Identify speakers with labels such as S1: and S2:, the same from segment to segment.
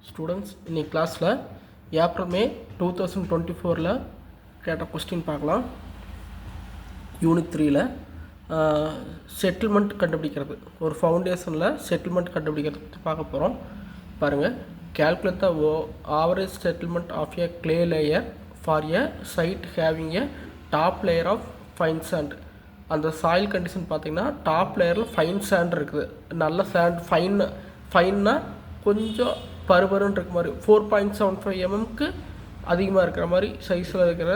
S1: Students இன்னைக்கு கிளாஸில் April May 2024 கேட்ட கொஸ்டின் பார்க்கலாம். யூனிட் 3ல் செட்டில்மெண்ட் கண்டுபிடிக்கிறது, ஒரு ஃபவுண்டேஷனில் செட்டில்மெண்ட் கண்டுபிடிக்கிறது பார்க்க போகிறோம். பாருங்கள், calculate the average settlement of a clay layer for a site having a top layer of fine sand. அந்த சாயில் கண்டிஷன் பார்த்திங்கன்னா டாப் லேயரில் ஃபைன் சாண்ட் இருக்குது. நல்ல சாண்ட் ஃபைன்னா கொஞ்சம் பருபருன்னு இருக்க மாதிரி 4.75 mm அதிகமாக இருக்கிற மாதிரி சைஸில் இருக்கிற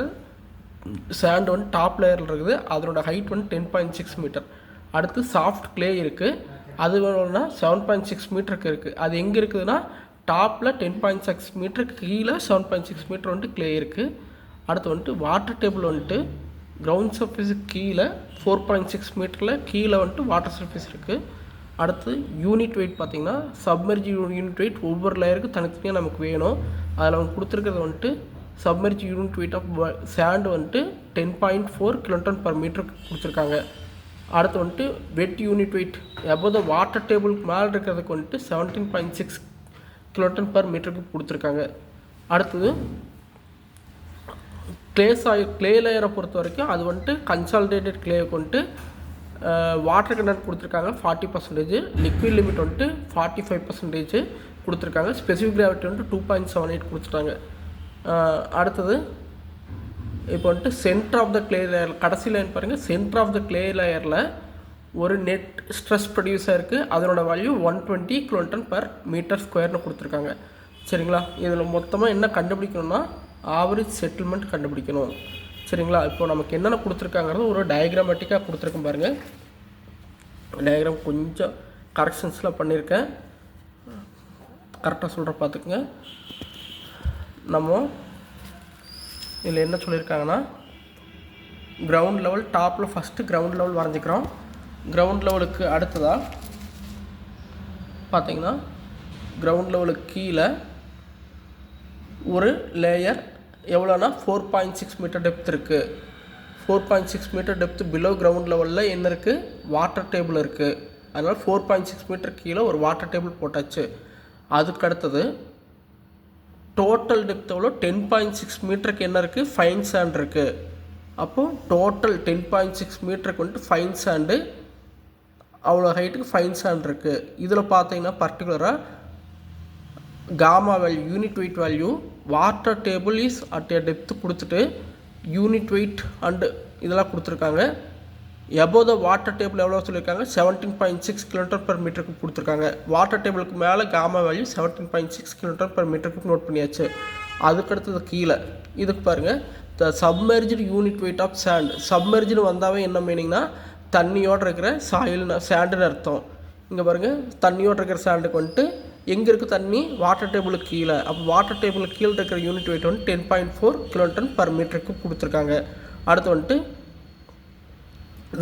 S1: சாண்ட் வந்து டாப் லேயரில் இருக்குது. அதனோட ஹைட் வந்து 10.6 மீட்டர். அடுத்து சாஃப்ட் கிளே இருக்குது, அது வேணும்னா 7.6 மீட்டருக்கு இருக்குது. அது எங்கே இருக்குதுன்னா டாப்பில் 10.6 மீட்டருக்கு கீழே 7.6 மீட்டர் வந்துட்டு கிளே இருக்குது. அடுத்து வந்துட்டு வாட்டர் டேபிள் வந்துட்டு கிரவுண்ட் சர்ஃபேஸுக்கு கீழே 4.6 மீட்டரில் கீழே வந்துட்டு வாட்டர் சர்ஃபேஸ் இருக்குது. அடுத்து யூனிட் வெயிட் பார்த்திங்கன்னா சப்மெர்ஜ் யூனிட் வெயிட் ஒவ்வொரு லேயருக்கு தனித்தனியாக நமக்கு வேணும். அதில் அவங்க கொடுத்துருக்கிறது வந்துட்டு submerge unit weight of sand வந்துட்டு 10.4 kN/m கொடுத்துருக்காங்க. அடுத்து வந்துட்டு wet unit weight above the water டேபிளுக்கு மேலே இருக்கிறதுக்கு வந்துட்டு 17.6 kN/m கொடுத்துருக்காங்க. அடுத்தது கிளே லேயரை பொறுத்த வரைக்கும் அது வந்துட்டு கன்சாலிடேட்டட் கிளேவுக்கு வந்துட்டு வாட்டர் கண்டென்ட் கொடுத்துருக்காங்க 40%, லிக்விட் லிமிட் வந்துட்டு 45% கொடுத்துருக்காங்க. ஸ்பெசிஃபிக் கிராவிட்டி வந்துட்டு 2.78 கொடுத்துட்டாங்க. அடுத்தது இப்போ வந்துட்டு centre of the clay layer, கடைசி லைன் பாருங்கள், சென்டர் ஆஃப் த கிளே லேயரில் ஒரு நெட் ஸ்ட்ரெஸ் ப்ரொடியூஸ் ஆகிருக்கு. அதனோட வேல்யூ 120 kN/m² கொடுத்துருக்காங்க. சரிங்களா, இதில் மொத்தமாக என்ன கண்டுபிடிக்கணும்னா ஆவரேஜ் செட்டில்மெண்ட் கண்டுபிடிக்கணும். சரிங்களா, இப்போ நமக்கு என்னென்ன கொடுத்துருக்காங்கிறது ஒரு டயக்ராமேட்டிக்காக கொடுத்துருக்கேன் பாருங்கள். டயக்ராம் கொஞ்சம் கரெக்ஷன்ஸ்லாம் பண்ணியிருக்கேன், கரெக்டாக சொல்கிற பார்த்துக்குங்க. நம்ம இதில் என்ன சொல்லியிருக்காங்கன்னா கிரவுண்ட் லெவல் டாப்பில் ஃபஸ்ட்டு கிரவுண்ட் லெவல் வரைஞ்சிக்கிறோம். கிரவுண்ட் லெவலுக்கு அடுத்ததாக பார்த்திங்கன்னா கிரவுண்ட் லெவலுக்கு கீழே ஒரு லேயர் எவ்வளோனா 4.6 மீட்டர் டெப்த் இருக்குது. 4.6 மீட்டர் டெப்த் பிலோ கிரவுண்ட் லெவலில் என்ன இருக்குது, வாட்டர் டேபிள் இருக்குது. அதனால் 4.6 மீட்டர் கீழே ஒரு வாட்டர் டேபிள் போட்டாச்சு. அதுக்கு அடுத்தது டோட்டல் டெப்த் எவ்வளோ 10.6 மீட்டருக்கு என்ன இருக்குது, ஃபைன் சாண்ட் இருக்குது. அப்போது டோட்டல் 10.6 மீட்டருக்கு வந்துட்டு ஃபைன் சாண்டு, அவ்வளோ ஹைட்டுக்கு ஃபைன் சாண்ட் இருக்குது. இதில் பார்த்தீங்கன்னா பர்டிகுலராக gamma value, unit weight value, water table is at a depth கொடுத்துட்டு யூனிட் வெயிட் அண்டு இதெல்லாம் கொடுத்துருக்காங்க. எபோவ் த வாட்டர் டேபிள் எவ்வளோ சொல்லியிருக்காங்க, 17.6 kN/m கொடுத்துருக்காங்க. வாட்டர் டேபிளுக்கு மேலே காமா வேல்யூ 17.6 kN/m நோட் பண்ணியாச்சு. அதுக்கடுத்தது கீழே இதுக்கு பாருங்கள், the submerged unit weight of sand. Submerged வந்தாவே என்ன மீனிங்னா தண்ணியோடு இருக்கிற சாண்டுன்னு அர்த்தம். இங்கே பாருங்கள், தண்ணியோடு இருக்கிற சாண்டுக்கு வந்துட்டு எங்கே இருக்குது தண்ணி, வாட்டர் டேபிளுக்கு கீழே. அப்போ வாட்டர் டேபிளுக்கு கீழே இருக்கிற யூனிட் வெயிட் வந்து 10.4 kN/m கொடுத்துருக்காங்க. அடுத்து வந்துட்டு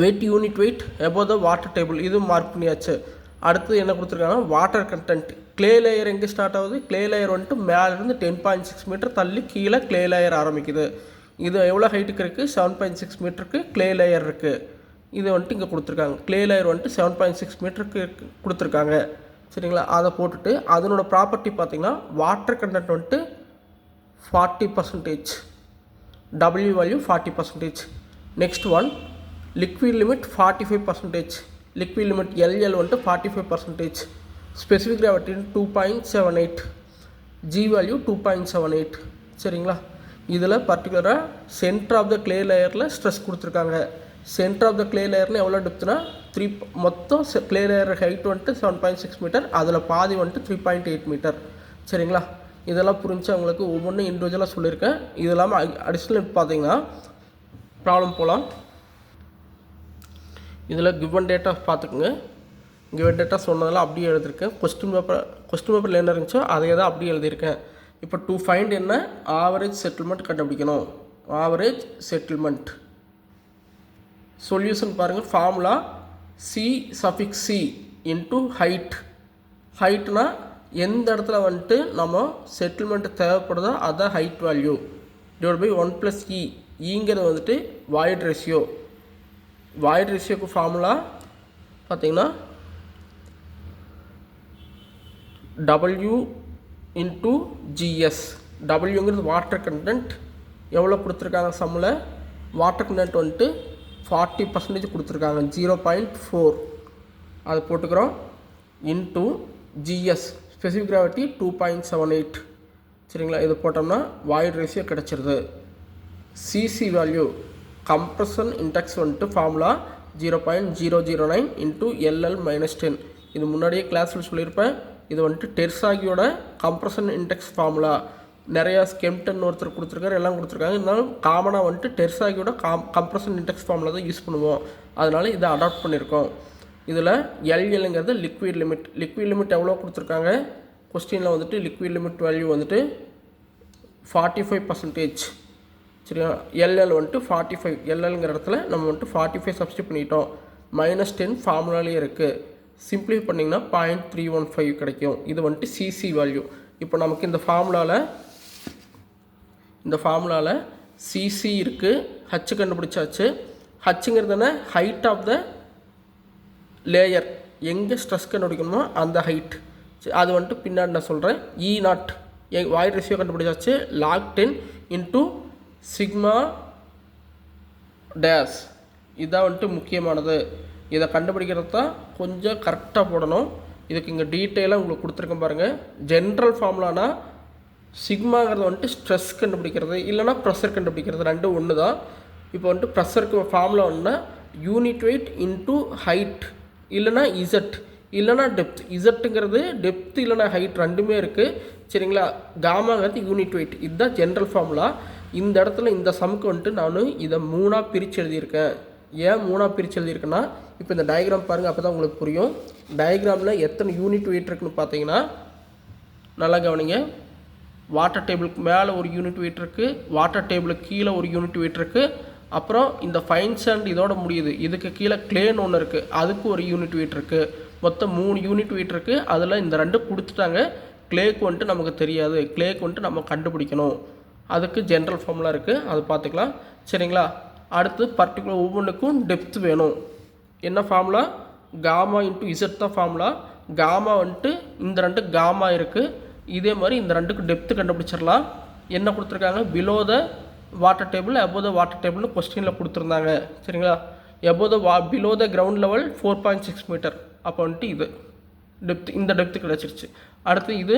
S1: weight unit weight above the water table, இது மார்க் பண்ணியாச்சு. அடுத்து என்ன கொடுத்துருக்காங்கன்னா வாட்டர் கண்டென்ட். கிளே லேயர் எங்கே ஸ்டார்ட் ஆகுது, கிளே லேயர் வந்துட்டு மேலேருந்து 10.6 மீட்டர் தள்ளி கீழே கிளே லேயர் ஆரம்பிக்குது. இது எவ்வளோ ஹைட்டுக்கு இருக்குது, 7.6 மீட்டருக்கு கிளே லேயர் இருக்குது. இது வந்துட்டு இங்கே கொடுத்துருக்காங்க. கிளே லேயர் வந்துட்டு 7.6 மீட்டருக்கு கொடுத்துருக்காங்க. சரிங்களா, அதை போட்டுட்டு அதனோட ப்ராப்பர்ட்டி பார்த்திங்கன்னா வாட்டர் கண்டென்ட் வந்துட்டு 40%, W value 40%. Next one liquid limit 45%, liquid limit LL வந்துட்டு 45%, ஸ்பெசிஃபிக் கிராவிட்டி 2.78, ஜி வேல்யூ 2.78. சரிங்களா, இதில் பர்டிகுலராக சென்டர் ஆஃப் த கிளே லேயரில் ஸ்ட்ரெஸ் கொடுத்துருக்காங்க. சென்டர் ஆஃப் த கிளே லேயர்னு எவ்வளோ டெப்த்னா மொத்தம் கிளே லேயர் ஹைட் வந்துட்டு 7.6 மீட்டர், அதில் பாதி வந்துட்டு 3.8 மீட்டர். சரிங்களா, இதெல்லாம் புரிஞ்சு அவங்களுக்கு ஒவ்வொன்றும் இண்டிவிஜுவலாக சொல்லியிருக்கேன். இது இல்லாமல் அடிஷ்னல் பார்த்தீங்கன்னா ப்ராப்ளம் போகலாம். இதில் கிவன் டேட்டா பார்த்துக்குங்க. கிவன் டேட்டா சொன்னதெல்லாம் அப்படியே எழுதியிருக்கேன். கொஸ்டின் பேப்பரில் என்ன இருந்துச்சோ அதை தான் அப்படியே எழுதியிருக்கேன். இப்போ டு ஃபைண்ட் என்ன, ஆவரேஜ் செட்டில்மெண்ட் கண்டுபிடிக்கணும். ஆவரேஜ் செட்டில்மெண்ட் சொல்யூஷன் பாருங்கள், ஃபார்முலா C/C இன்ட்டு ஹைட். ஹைட்னா எந்த இடத்துல வந்துட்டு நம்ம செட்டில்மெண்ட்டு தேவைப்படுதோ அதான் ஹைட் வேல்யூ டிவைட் பை 1 + ஈங்கிறது வந்துட்டு வாய்ட் ரேஷியோ. வாய்ட் ரேஷியோக்கு ஃபார்முலா பார்த்திங்கன்னா W இன்ட்டு ஜிஎஸ். டபிள்யூங்கிறது வாட்டர் கண்டென்ட். எவ்வளோ கொடுத்துருக்காங்க சம்மில்? வாட்டர் கண்டென்ட் வந்துட்டு 40% கொடுத்துருக்காங்க, 0.4. அது போட்டுக்கிறோம். Into GS specific gravity 2.78. சரிங்களா? இது போட்டோம்னா வாய்ட் ரேஷியோ கிடச்சிருது. சிசி வேல்யூ கம்ப்ரஷன் இன்டெக்ஸ் வந்துட்டு ஃபார்முலா 0.009 இன்ட்டு LL-10. இது முன்னாடியே கிளாஸில் சொல்லியிருப்பேன். இது வந்துட்டு டெர்சாகியோட கம்ப்ரஷன் இன்டெக்ஸ் ஃபார்முலா. நிறையா ஸ்கெம்டன் ஒருத்தர் கொடுத்துருக்காரு, எல்லாம் கொடுத்துருக்காங்க. இருந்தாலும் காமனாக வந்துட்டு டெர்சாகியோட கம்ப்ரஷன் இன்டெக்ஸ் ஃபார்முலா தான் யூஸ் பண்ணுவோம். அதனால் இதை அடாப்ட் பண்ணியிருக்கோம். இதில் LLங்கிறது லிக்விட் லிமிட். லிக்விட் லிமிட் எவ்வளோ கொடுத்துருக்காங்க? கொஸ்டினில் வந்துட்டு லிக்விட் லிமிட் வேல்யூ வந்துட்டு 45%. சரியா? LL வந்துட்டு 45. LLங்கிற இடத்துல நம்ம வந்துட்டு 45 சப்ஸ்டிட் பண்ணிட்டோம். -10 ஃபார்முலாலே இருக்குது. சிம்பிளிஃபை பண்ணிங்கன்னா 0.315 கிடைக்கும். இது வந்துட்டு சிசி வேல்யூ. இப்போ நமக்கு இந்த ஃபார்முலாவில் சிசி இருக்குது, ஹச் கண்டுபிடிச்சாச்சு. ஹச்சுங்கிறது என்ன? Height of the layer. எங்கே ஸ்ட்ரெஸ் கண்டுபிடிக்கணுமோ அந்த ஹைட். அது வந்துட்டு பின்னாடி நான் சொல்கிறேன். E0 வாய்ட் ரேஷியோ கண்டுபிடிச்சாச்சு. log 10 into sigma dash. இதுதான் வந்துட்டு முக்கியமானது. இதை கண்டுபிடிக்கிறது தான் கொஞ்சம் கரெக்டாக போடணும். இதுக்கு இங்கே டீட்டெயிலாக உங்களுக்கு கொடுத்துருக்கேன் பாருங்கள். ஜென்ரல் ஃபார்முலானா சிக்மாங்கிறது வந்துட்டு ஸ்ட்ரெஸ் கண்டுபிடிக்கிறது, இல்லைனா ப்ரெஷர் கண்டுபிடிக்கிறது, ரெண்டும் ஒன்று தான். இப்போ வந்துட்டு ப்ரெஷருக்கு ஃபார்முலா ஒன்றுனா யூனிட் வெயிட் இன்ட்டு ஹைட், இல்லைனா இசட், இல்லைனா டெப்த். இசட்டுங்கிறது டெப்த் இல்லைனா ஹைட் ரெண்டுமே இருக்குது. சரிங்களா? காமாங்கிறது யூனிட் வெயிட். இதுதான் ஜென்ரல் ஃபார்முலா. இந்த இடத்துல இந்த சம்க்கு வந்துட்டு நான் இதை 3ஆக பிரித்து எழுதியிருக்கேன். ஏன் 3ஆக பிரித்து எழுதியிருக்கேன்னா, இப்போ இந்த டயக்ராம் பாருங்கள், அப்போ தான் உங்களுக்கு புரியும். டயக்ராமில் எத்தனை யூனிட் வெயிட் இருக்குன்னு பார்த்தீங்கன்னா, நல்லா கவனிங்க. வாட்டர் டேபிளுக்கு மேலே ஒரு யூனிட் வெயிட் இருக்குது, வாட்டர் டேபிளுக்கு கீழே ஒரு யூனிட் வெயிட் இருக்குது, அப்புறம் இந்த ஃபைன் சாண்ட் இதோட முடியுது. இதுக்கு கீழே கிளேன்னு ஒன்று இருக்குது, அதுக்கு ஒரு யூனிட் வெயிட் இருக்குது. மொத்தம் 3 யூனிட் வெயிட் இருக்குது. அதில் இந்த 2 கொடுத்துட்டாங்க. கிளேக்கு வந்துட்டு நமக்கு தெரியாது. கிளேக்கு வந்துட்டு நம்ம கண்டுபிடிக்கணும். அதுக்கு ஜென்ரல் ஃபார்முலா இருக்குது, அது பார்த்துக்கலாம். சரிங்களா? அடுத்து பர்டிகுலர் ஒவ்வொன்றுக்கும் டெப்த் வேணும். என்ன ஃபார்முலா? காமா இன்ட்டு இசட் தான் ஃபார்முலா. காமா வந்துட்டு இந்த 2 காமா இருக்குது. இதே மாதிரி இந்த 2க்கு டெப்த்து கண்டுபிடிச்சிடலாம். என்ன கொடுத்துருக்காங்க? Below the water table, above the வாட்டர் டேபிள்னு கொஸ்டினில் கொடுத்துருந்தாங்க. சரிங்களா? Above the below the ground level 4.6 meter. அப்போ வந்துட்டு இது டெப்த், இந்த டெப்த்து கிடச்சிருச்சு. அடுத்து இது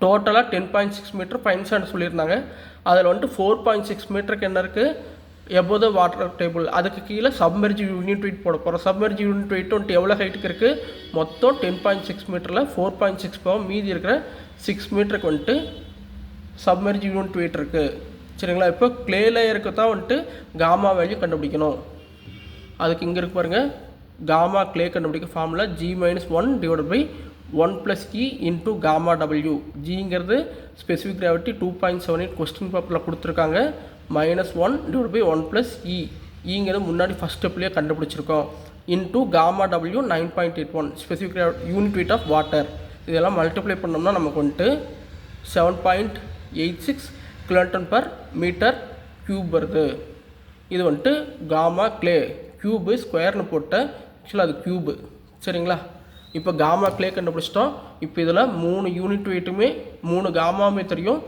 S1: டோட்டலாக 10.6 மீட்டர் ஃபைன் சாண்ட் சொல்லியிருந்தாங்க. அதில் வந்துட்டு 4.6 மீட்டருக்கு என்ன இருக்குது? Above the water table. அதுக்கு கீழே சப்மெர்ஜ் யூனிட் வெயிட் போட போகிறோம். சப்மெர்ஜ் யூனிட் வெயிட் வந்துட்டு எவ்வளோ ஹைட்டுக்கு இருக்குது? மொத்தம் 10.6 மீட்டரில் 4.6 போக மீதி இருக்கிற 6 மீட்டருக்கு வந்துட்டு சப்மெர்ஜ் யூனிட் வெயிட் இருக்குது. சரிங்களா? இப்போ க்ளே லேயருக்கு தான் வந்துட்டு காமா வேல்யூ கண்டுபிடிக்கணும். அதுக்கு இங்கே இருக்கு பாருங்கள். காமா க்ளே கண்டுபிடிக்க formula G-1 divide by 1 + E into gamma W. ஜிங்கிறது ஸ்பெசிஃபிக் கிராவிட்டி 2.78 கொஸ்டின் பேப்பரில் கொடுத்துருக்காங்க. -1 டிவைட் பை 1 + E. ஈங்கிறது முன்னாடி ஃபஸ்ட் ஸ்டெப்லேயே கண்டுபிடிச்சிருக்கோம். Into gamma W 9.81 specific unit weight of water. இதெல்லாம் மல்டிப்ளை பண்ணோம்னா நமக்கு வந்துட்டு 7.86 kN/m³ வருது. இது வந்துட்டு காமா க்ளே. க்யூபு ஸ்கொயர்னு போட்ட ஆக்சுவலாக அது க்யூபு. சரிங்களா? இப்போ காமா க்ளே கண்டுபிடிச்சிட்டோம். இப்போ இதில் 3 யூனிட் வெயிட்டுமே 3 காமாவுமே தெரியும்.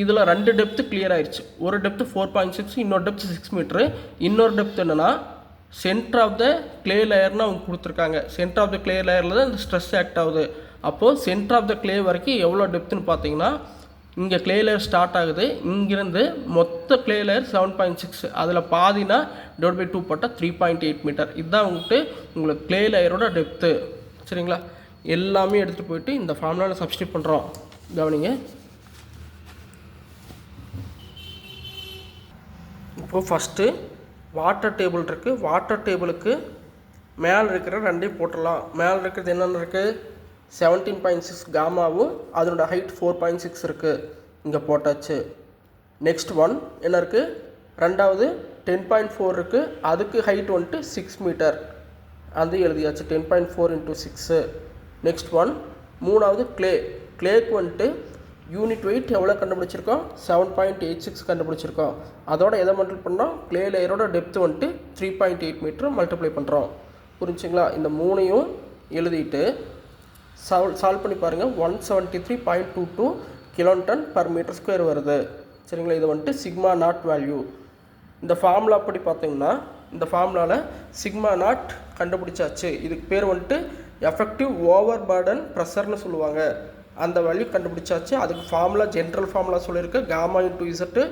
S1: இதில் 2 டெப்த்து கிளியர் ஆயிடுச்சு. ஒரு டெப்த்து 4.6, இன்னொரு டெப்த்து 6 மீட்ரு. இன்னொரு டெப்த் என்னென்னா சென்டர் ஆஃப் த க்ளே லேயர்னு அவங்க கொடுத்துருக்காங்க. சென்டர் ஆஃப் த க்ளே லேயரில் தான் இந்த ஸ்ட்ரெஸ் ஆக்ட் ஆகுது. அப்போது சென்டர் ஆஃப் த க்ளே வரைக்கும் எவ்வளோ டெப்த்துன்னு பார்த்தீங்கன்னா, இங்கே க்ளே லேயர் ஸ்டார்ட் ஆகுது. இங்கேருந்து மொத்த க்ளே லேயர் 7.6, அதில் பாதினா டிவைட் பை 2 போட்டால் 3.8 மீட்டர். இதுதான் வந்துட்டு உங்களுக்கு க்ளே லேயரோட டெப்த்து. சரிங்களா? எல்லாமே எடுத்துகிட்டு போயிட்டு இந்த ஃபார்முலாவில் சப்ஸ்டிட் பண்ணுறோம். கவனிங்க. இப்போது ஃபஸ்ட்டு வாட்டர் டேபிள் இருக்குது. வாட்டர் டேபிளுக்கு மேலே இருக்கிற 2 போட்டுடலாம். மேலே இருக்கிறது என்னென்ன இருக்குது? 17.6 காமாவும் அதனோட ஹைட் 4.6 இருக்குது. இங்கே போட்டாச்சு. நெக்ஸ்ட் ஒன் என்ன இருக்குது? ரெண்டாவது 10.4 இருக்குது. அதுக்கு ஹைட் வந்துட்டு 6 மீட்டர். அது எழுதியாச்சு. 10.4 × 6. நெக்ஸ்ட் ஒன் மூணாவது க்ளேக்கு வந்துட்டு யூனிட் வெயிட் எவ்வளோ கண்டுபிடிச்சிருக்கோம்? 7.86 கண்டுபிடிச்சிருக்கோம். அதோட எதை மல்டிப்ளை பண்ணோம்? க்ளே லேயரோட டெப்த்து வந்துட்டு 3.8 மீட்டர் மல்டிப்ளை பண்ணுறோம். புரிஞ்சுங்களா? இந்த 3ஐயும் எழுதிட்டு சால்வ் பண்ணி பாருங்கள். 173.22 kN/m² வருது. சரிங்களா? இது வந்துட்டு சிக்மா நாட் வேல்யூ. இந்த ஃபார்முலா அப்படி பார்த்தீங்கன்னா இந்த ஃபார்முலாவில் சிக்மா நாட் கண்டுபிடிச்சாச்சு. இதுக்கு பேர் வந்துட்டு எஃபெக்டிவ் ஓவர் பர்டன் ப்ரெஷர்னு சொல்லுவாங்க. அந்த வேல்யூ கண்டுபிடிச்சாச்சு. அதுக்கு ஃபார்முலா ஜென்ரல் ஃபார்முலா சொல்லியிருக்கு, காமா இன்டூ இசட்டு.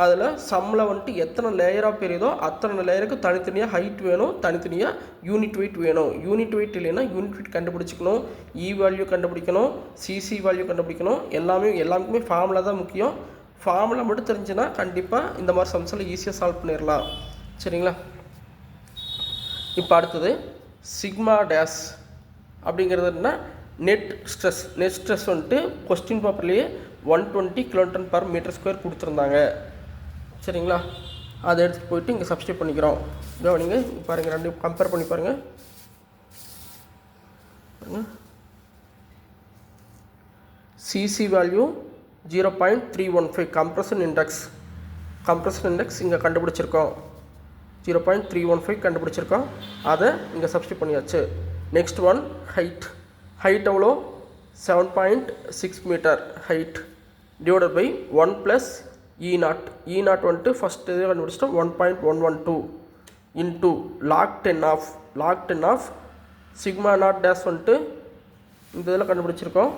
S1: அதில் சம்மில் வந்துட்டு எத்தனை லேயராக பெரியுதோ அத்தனை லேயருக்கு தனித்தனியாக ஹைட் வேணும், தனித்தனியாக யூனிட் வெயிட் வேணும். யூனிட் வெயிட் இல்லைன்னா யூனிட் வெயிட் கண்டுபிடிச்சிக்கணும், இ வேல்யூ கண்டுபிடிக்கணும், சிசி வேல்யூ கண்டுபிடிக்கணும். எல்லாருக்குமே ஃபார்முலா தான் முக்கியம். ஃபார்முலா மட்டும் தெரிஞ்சுன்னா கண்டிப்பாக இந்த மாதிரி சம்ஸில் ஈஸியாக சால்வ் பண்ணிடலாம். சரிங்களா? இப்போ அடுத்தது சிக்மா டேஸ் அப்படிங்கிறதுனா நெட் ஸ்ட்ரெஸ் வந்துட்டு கொஸ்டின் பேப்பர்லேயே 120 kN/m² கொடுத்துருந்தாங்க. சரிங்களா? அதை எடுத்துகிட்டு போயிட்டு இங்கே சப்ஸ்டியூட் பண்ணிக்கிறோம். நீங்கள் பாருங்கள், ரெண்டு கம்பேர் பண்ணி பாருங்கள். சிசி வேல்யூ 0.315 கம்ப்ரஷன் இண்டெக்ஸ் இங்கே கண்டுபிடிச்சிருக்கோம். 0.315 கண்டுபிடிச்சிருக்கோம். அதை இங்கே சப்ஸ்டியூட் பண்ணியாச்சு. நெக்ஸ்ட் ஒன் ஹைட் எவ்வளோ? 7.6 metre height divided by 1 + E0 வந்துட்டு ஃபஸ்ட் இது கண்டுபிடிச்சிட்டோம் 1.112 into log 10 of sigma naught dash வந்துட்டு இந்த இதில் கண்டுபிடிச்சிருக்கோம்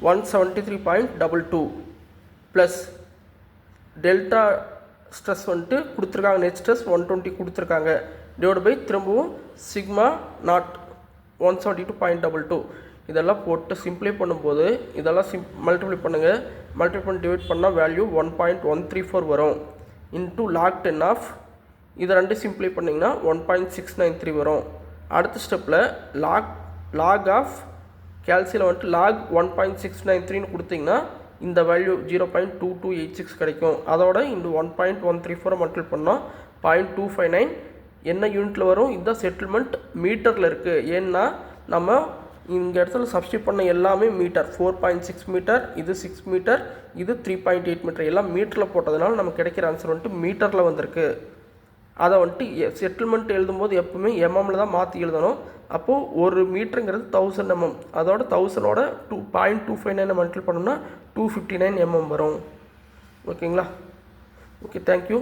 S1: 173.22 ப்ளஸ் டெல்டா ஸ்ட்ரெஸ் வந்துட்டு கொடுத்துருக்காங்க, நெட் ஸ்ட்ரெஸ் 120 கொடுத்துருக்காங்க, டிவைட் பை திரும்பவும் சிக்மா நாட் 172.22. இதெல்லாம் போட்டு சிம்ப்ளை பண்ணும்போது இதெல்லாம் மல்டிப்ளை பண்ணுங்கள். மல்டிப்ளை பண்ணி டிவைட் பண்ணால் வேல்யூ 1.134 வரும். இன்டூ லாக் 10 ஆஃப் இதை ரெண்டு சிம்ப்ளை பண்ணிங்கன்னா 1.693 வரும். அடுத்த ஸ்டெப்பில் லாக் ஆஃப் கேல்சியில் வந்துட்டு லாக் 1.693 கொடுத்திங்கன்னா இந்த வேல்யூ 0.2286 கிடைக்கும். அதோட இந்த 1.134 மல்டிப்ளை பண்ணால் 0.259 என்ன யூனிட்டில் வரும்? இந்த செட்டில்மெண்ட் மீட்டரில் இருக்குது. ஏன்னா நம்ம இங்கே இடத்துல சப்ஸ்டியூட் பண்ண எல்லாமே மீட்டர். 4.6 மீட்டர், இது 6 மீட்டர், இது 3.8 மீட்டர், எல்லாம் மீட்டரில் போட்டதுனால நமக்கு கிடைக்கிற ஆன்சர் வந்துட்டு மீட்டரில் வந்திருக்கு. அதை வந்துட்டு செட்டில்மெண்ட் எழுதும்போது எப்பவுமே எம்எம்மில் தான் மாற்றி எழுதணும். அப்போது ஒரு மீட்டருங்கிறது 1000 mm. அதோட 1000ஓட 0.259 மல்டிப்ளை பண்ணோம்னா 259 mm வரும். ஓகேங்களா? Okay, thank you.